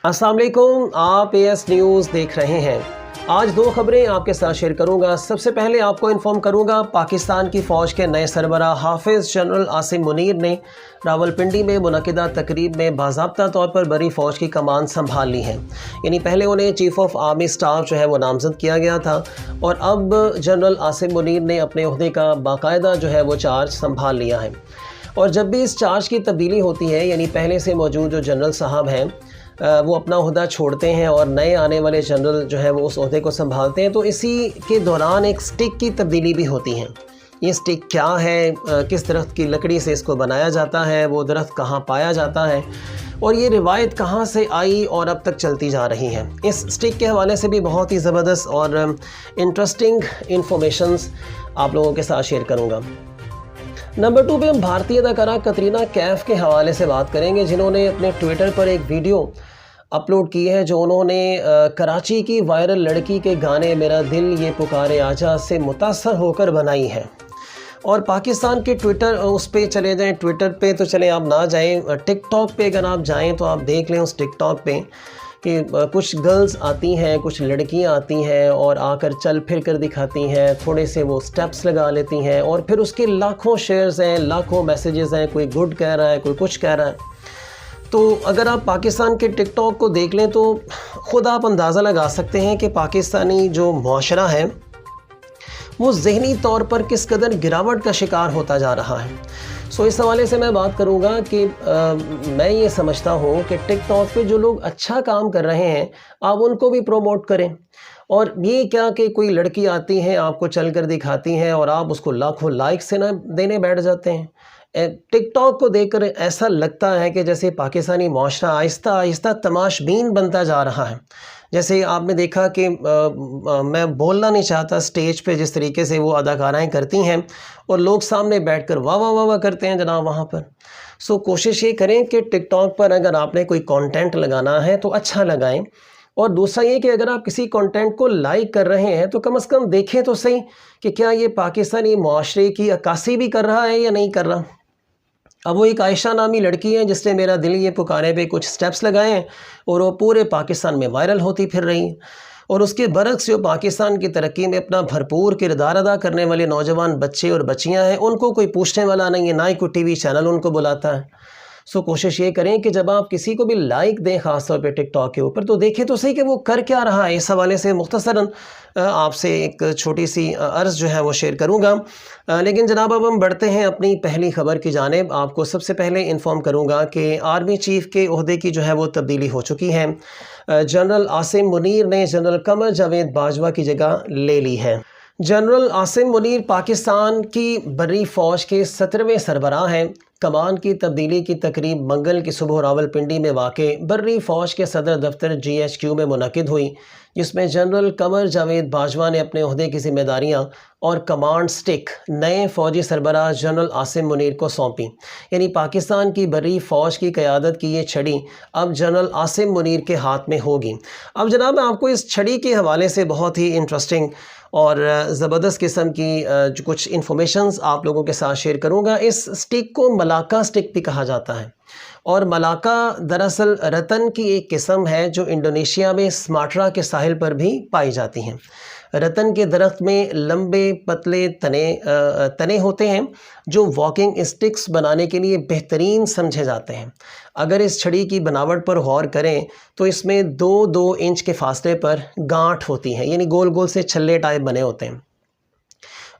अस्सलाम वालेकुम, आप एएस न्यूज़ देख रहे हैं। आज दो खबरें आपके साथ शेयर करूंगा। सबसे पहले आपको इन्फॉर्म करूंगा, पाकिस्तान की फ़ौज के नए सरबराह हाफिज़ जनरल आसिम मुनीर ने रावलपिंडी में मुनक़िदा तकरीब में बाज़ाब्ता तौर पर बड़ी फ़ौज की कमान संभाल ली है। यानी पहले उन्हें चीफ़ ऑफ आर्मी स्टाफ जो है वो नामज़द किया गया था और अब जनरल आसिम मुनीर ने अपने ओहदे का बाकायदा जो है वो चार्ज संभाल लिया है। और जब भी इस चार्ज की तब्दीली होती है, यानी पहले से मौजूद जो जनरल साहब हैं वो अपना ओहदा छोड़ते हैं और नए आने वाले जनरल जो है वो उस ओहदे को संभालते हैं, तो इसी के दौरान एक स्टिक की तब्दीली भी होती है। ये स्टिक क्या है, किस दरख्त की लकड़ी से इसको बनाया जाता है, वो दरख्त कहाँ पाया जाता है और ये रिवायत कहाँ से आई और अब तक चलती जा रही है। इस स्टिक के हवाले से भी बहुत ही ज़बरदस्त और इंटरेस्टिंग इंफॉर्मेशंस आप लोगों के साथ शेयर करूँगा। नंबर 2 पे हम भारतीय अदाकारा कतरीना कैफ के हवाले से बात करेंगे, जिन्होंने अपने ट्विटर पर एक वीडियो अपलोड की है जो उन्होंने कराची की वायरल लड़की के गाने मेरा दिल ये पुकारे आजा से मुतासर होकर बनाई है। और पाकिस्तान के ट्विटर उस पे चले जाएं, ट्विटर पे तो चले आप ना जाएं, टिकटॉक पे अगर आप जाएं तो आप देख लें उस टिकटॉक पे कि कुछ गर्ल्स आती हैं, कुछ लड़कियां आती हैं और आकर चल फिर कर दिखाती हैं, थोड़े से वो स्टेप्स लगा लेती हैं और फिर उसके लाखों शेयर्स हैं, लाखों मैसेजेस हैं, कोई गुड कह रहा है, कोई कुछ कह रहा है। तो अगर आप पाकिस्तान के टिकटॉक को देख लें तो ख़ुद आप अंदाज़ा लगा सकते हैं कि पाकिस्तानी जो मुआशरा है वो ज़हनी तौर पर किस कदर गिरावट का शिकार होता जा रहा है। सो इस हवाले से मैं बात करूंगा कि मैं ये समझता हूँ कि टिकटॉक पे जो लोग अच्छा काम कर रहे हैं आप उनको भी प्रोमोट करें। और ये क्या कि कोई लड़की आती है, आपको चल कर दिखाती है और आप उसको लाखों लाइक से ना देने बैठ जाते हैं। टिकटॉक को देखकर ऐसा लगता है कि जैसे पाकिस्तानी मुआशरा आहिस्ता आहिस्ता तमाशबीन बनता जा रहा है। जैसे आपने देखा कि मैं बोलना नहीं चाहता, स्टेज पे जिस तरीके से वो अदाकाराएँ करती हैं और लोग सामने बैठकर वाह वाह वाह वाह करते हैं जनाब वहाँ पर। सो कोशिश ये करें कि टिकटॉक पर अगर आपने कोई कंटेंट लगाना है तो अच्छा लगाएं। और दूसरा ये कि अगर आप किसी कंटेंट को लाइक कर रहे हैं तो कम से कम देखें तो सही कि क्या ये पाकिस्तानी मुआशरे की अक्कासी भी कर रहा है या नहीं कर रहा। अब वो एक आयशा नामी लड़की है जिसने मेरा दिल ये पुकारे पे कुछ स्टेप्स लगाए हैं और वो पूरे पाकिस्तान में वायरल होती फिर रही है। और उसके बरक्स जो पाकिस्तान की तरक्की में अपना भरपूर किरदार अदा करने वाले नौजवान बच्चे और बच्चियां हैं, उनको कोई पूछने वाला नहीं है, ना ही कोई टीवी चैनल उनको बुलाता है। सो कोशिश ये करें कि जब आप किसी को भी लाइक दें, ख़ास तौर पे टिकटॉक के ऊपर, तो देखें तो सही कि वो कर क्या रहा है। इस हवाले से मुख्तसरन आपसे एक छोटी सी अर्ज़ जो है वो शेयर करूँगा। लेकिन जनाब अब हम बढ़ते हैं अपनी पहली खबर की जानिब। आपको सबसे पहले इन्फॉर्म करूँगा कि आर्मी चीफ़ के ओहदे की जो है वो तब्दीली हो चुकी है। जनरल आसिम मुनीर ने जनरल कमर जावेद बाजवा की जगह ले ली है। जनरल आसिम मुनीर पाकिस्तान की बर्री फ़ौज के 17वें सरबराह हैं। कमान की तब्दीली की तकरीब मंगल की सुबह रावलपिंडी में वाक़े बर्री फ़ौज के सदर दफ्तर GHQ में मुनक़िद हुई, जिसमें जनरल कमर जावेद बाजवा ने अपने ओहदे की ज़िम्मेदारियाँ और कमांड स्टिक नए फ़ौजी सरबराह जनरल आसिम मुनीर को सौंपी। यानी पाकिस्तान की बर्री फ़ौज की क़यादत की ये छड़ी अब जनरल आसिम मुनीर के हाथ में होगी। अब जनाब मैं आपको इस छड़ी के हवाले से बहुत ही इंटरेस्टिंग और ज़बरदस्त किस्म की जो कुछ इन्फॉर्मेशंस आप लोगों के साथ शेयर करूँगा। इस स्टिक को मलाका स्टिक भी कहा जाता है और मलाका दरअसल रतन की एक किस्म है जो इंडोनेशिया में सुमात्रा के साहिल पर भी पाई जाती हैं। रतन के दरख्त में लंबे पतले तने होते हैं जो वॉकिंग स्टिक्स बनाने के लिए बेहतरीन समझे जाते हैं। अगर इस छड़ी की बनावट पर गौर करें तो इसमें 2-2 इंच के फासले पर गांठ होती हैं, यानी गोल गोल से छल्ले टाइप बने होते हैं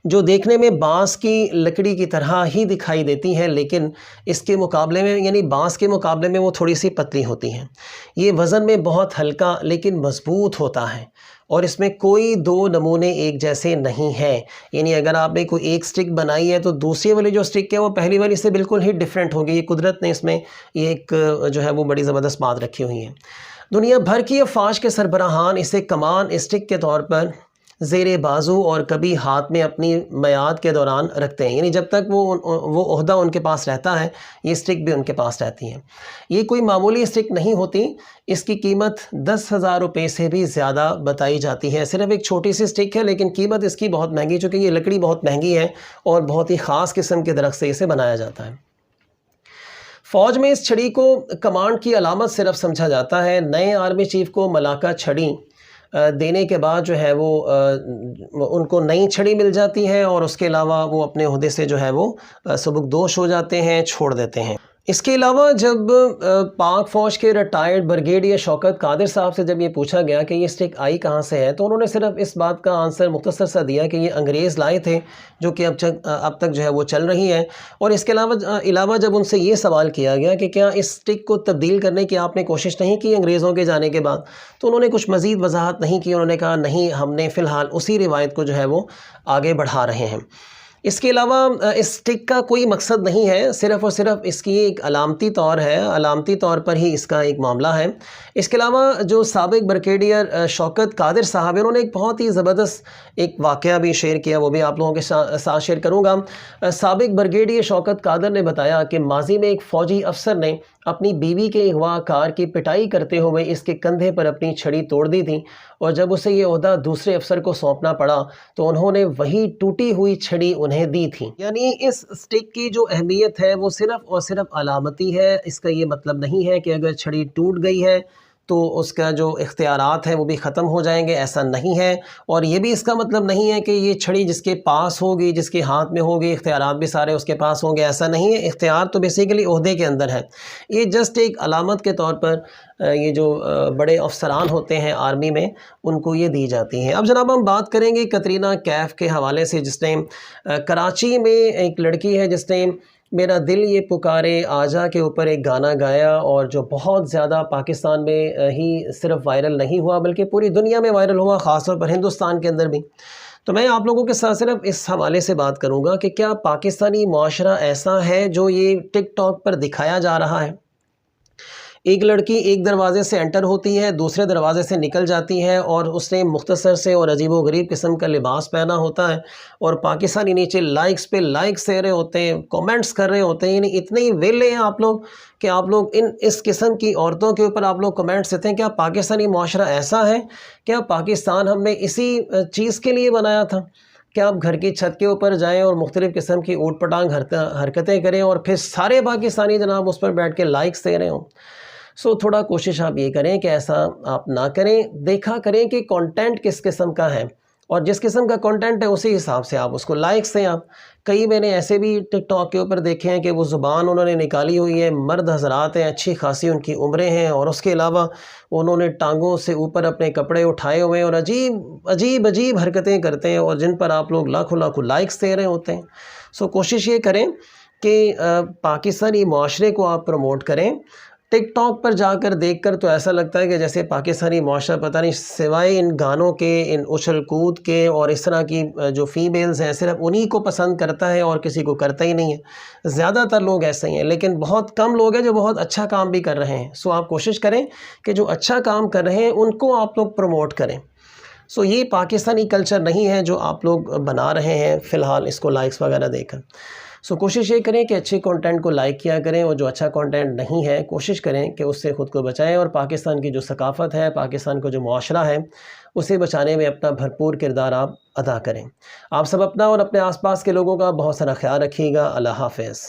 जो देखने में बांस की लकड़ी की तरह ही दिखाई देती हैं, लेकिन इसके मुकाबले में यानी बांस के मुकाबले में वो थोड़ी सी पतली होती हैं। ये वज़न में बहुत हल्का लेकिन मज़बूत होता है और इसमें कोई 2 नमूने एक जैसे नहीं हैं। यानी अगर आपने कोई एक स्टिक बनाई है तो दूसरी वाली जो स्टिक है वो पहली वाली से बिल्कुल ही डिफरेंट होगी। ये कुदरत ने इसमें एक जो है वो बड़ी ज़बरदस्त बात रखी हुई है। दुनिया भर की अफ़वाज के सरबराहान इसे कमान स्टिक के तौर पर ज़ेरे बाजू और कभी हाथ में अपनी मियाद के दौरान रखते हैं। यानी जब तक वो ओहदा उनके पास रहता है ये स्टिक भी उनके पास रहती हैं। ये कोई मामूली स्टिक नहीं होती, इसकी कीमत 10,000 रुपये से भी ज़्यादा बताई जाती है। सिर्फ एक छोटी सी स्टिक है लेकिन कीमत इसकी बहुत महंगी, चूँकि ये लकड़ी बहुत महंगी है और बहुत ही ख़ास किस्म के दरख्त से इसे बनाया जाता है। फ़ौज में इस छड़ी को कमांड की अलामत सिर्फ समझा जाता है। नए आर्मी चीफ़ को मलाका छड़ी देने के बाद जो है वो उनको नई छड़ी मिल जाती है और उसके अलावा वो अपने ओहदे से जो है वो सबकदोश हो जाते हैं, छोड़ देते हैं। इसके अलावा जब पाक फ़ौज के रिटायर्ड ब्रिगेडियर शौकत कादिर साहब से जब ये पूछा गया कि ये स्टिक आई कहाँ से है, तो उन्होंने सिर्फ इस बात का आंसर मुख्तसर सा दिया कि ये अंग्रेज़ लाए थे, जो कि अब तक जो है वो चल रही है। और इसके अलावा जब उनसे ये सवाल किया गया कि क्या इस स्टिक को तब्दील करने की आपने कोशिश नहीं की अंग्रेज़ों के जाने के बाद, तो उन्होंने कुछ मज़ीद वजाहत नहीं की। उन्होंने कहा नहीं, हमने फ़िलहाल उसी रिवायत को जो है वो आगे बढ़ा रहे हैं। इसके अलावा इस स्टिक का कोई मकसद नहीं है, सिर्फ़ और सिर्फ इसकी एक अलामती तौर है, अलामती तौर पर ही इसका एक मामला है। इसके अलावा जो साबिक़ ब्रिगेडियर शौकत कादिर साहब हैं, उन्होंने एक बहुत ही ज़बरदस्त एक वाक़या भी शेयर किया, वो भी आप लोगों के साथ शेयर करूँगा। साबिक़ ब्रिगेडियर शौकत कादिर ने बताया कि माज़ी में एक फ़ौजी अफसर ने अपनी बीवी के अगवाकार की पिटाई करते हुए इसके कंधे पर अपनी छड़ी तोड़ दी थी, और जब उसे ये ओहदा दूसरे अफसर को सौंपना पड़ा तो उन्होंने वही टूटी हुई छड़ी उन्हें दी थी। यानी इस स्टिक की जो अहमियत है वो सिर्फ़ और सिर्फ अलामती है। इसका ये मतलब नहीं है कि अगर छड़ी टूट गई है तो उसका जो इख्तियारात हैं वो भी ख़त्म हो जाएंगे, ऐसा नहीं है। और ये भी इसका मतलब नहीं है कि ये छड़ी जिसके पास होगी, जिसके हाथ में होगी, इख्तियारात भी सारे उसके पास होंगे, ऐसा नहीं है। इख्तियार तो बेसिकली ओहदे के अंदर है। ये जस्ट एक अलामत के तौर पर ये जो बड़े अफसरान होते हैं आर्मी में, उनको ये दी जाती हैं। अब जनाब हम बात करेंगे कतरीना कैफ़ के हवाले से, जिसने कराची में एक लड़की है जिसने मेरा दिल ये पुकारे आजा के ऊपर एक गाना गाया, और जो बहुत ज़्यादा पाकिस्तान में ही सिर्फ वायरल नहीं हुआ बल्कि पूरी दुनिया में वायरल हुआ, ख़ास तौर पर हिंदुस्तान के अंदर भी। तो मैं आप लोगों के साथ सिर्फ इस हवाले से बात करूँगा कि क्या पाकिस्तानी मुआशरा ऐसा है जो ये टिकटॉक पर दिखाया जा रहा है। एक लड़की एक दरवाज़े से एंटर होती है, दूसरे दरवाज़े से निकल जाती है, और उसने मुख्तसर से और अजीबो-गरीब किस्म का लिबास पहना होता है, और पाकिस्तानी नीचे लाइक्स पे लाइक्स दे रहे होते हैं, कमेंट्स कर रहे होते हैं। यानी इतने ही वेले हैं आप लोग कि आप लोग इस किस्म की औरतों के ऊपर आप लोग कमेंट्स देते हैं। क्या पाकिस्तानी मुआशरा ऐसा है? क्या पाकिस्तान हमने इसी चीज़ के लिए बनाया था? क्या आप घर की छत के ऊपर जाएँ और मुख्तलिफ़ किस्म की ऊट पटांग हरकतें करें और फिर सारे पाकिस्तानी जनाब उस पर बैठ के लाइक्स दे रहे हों? थोड़ा कोशिश आप ये करें कि ऐसा आप ना करें। देखा करें कि कंटेंट किस किस्म का है, और जिस किस्म का कंटेंट है उसी हिसाब से आप उसको लाइक्स दें। आप कई मैंने ऐसे भी टिकटॉक के ऊपर देखे हैं कि वो ज़ुबान उन्होंने निकाली हुई है, मर्द हज़रात हैं, अच्छी खासी उनकी उम्रें हैं, और उसके अलावा उन्होंने टांगों से ऊपर अपने कपड़े उठाए हुए हैं और अजीब हरकतें करते हैं, और जिन पर आप लोग लाखों लाखों लाइक्स दे रहे होते हैं। कोशिश ये करें कि पाकिस्तानी मुआशरे को आप प्रमोट करें। टिकटॉक पर जाकर देखकर तो ऐसा लगता है कि जैसे पाकिस्तानी मुआशरा पता नहीं सिवाय इन गानों के, इन उछल कूद के और इस तरह की जो फ़ीमेल्स हैं सिर्फ उन्हीं को पसंद करता है और किसी को करता ही नहीं है। ज़्यादातर लोग ऐसे ही हैं, लेकिन बहुत कम लोग हैं जो बहुत अच्छा काम भी कर रहे हैं। आप कोशिश करें कि जो अच्छा काम कर रहे हैं उनको आप लोग प्रमोट करें। ये पाकिस्तानी कल्चर नहीं है जो आप लोग बना रहे हैं फ़िलहाल इसको लाइक्स वगैरह देकर। कोशिश ये करें कि अच्छे कंटेंट को लाइक किया करें, और जो अच्छा कंटेंट नहीं है कोशिश करें कि उससे ख़ुद को बचाएं, और पाकिस्तान की जो सकाफ़त है, पाकिस्तान का जो मुआशरा है, उसे बचाने में अपना भरपूर किरदार आप अदा करें। आप सब अपना और अपने आसपास के लोगों का बहुत सारा ख्याल रखिएगा। अल्लाह हाफ़िज़।